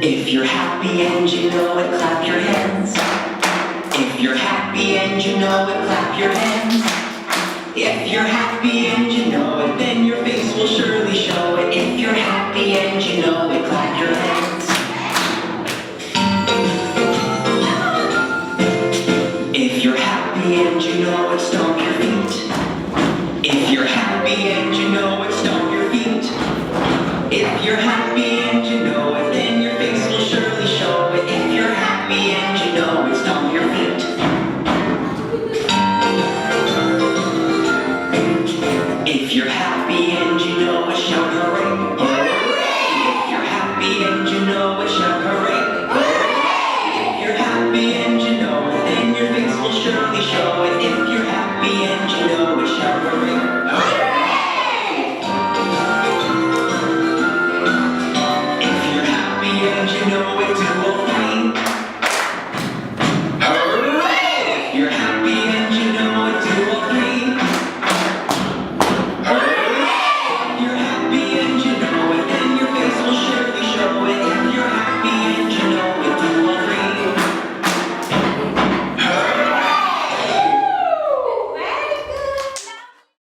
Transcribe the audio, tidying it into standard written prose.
If you're happy and you know it, clap your hands. If you're happy and you know it, clap your hands. If you're happy and you know it, then your face will surely show it. If you're happy and you know it, clap your hands. If you're happy and you know it, stomp your feet. If you're happy and you know it, stomp your feet. If you're happy and you know it, then your face will surely show it. If you're happy and you know it, stomp your feet. If you're happy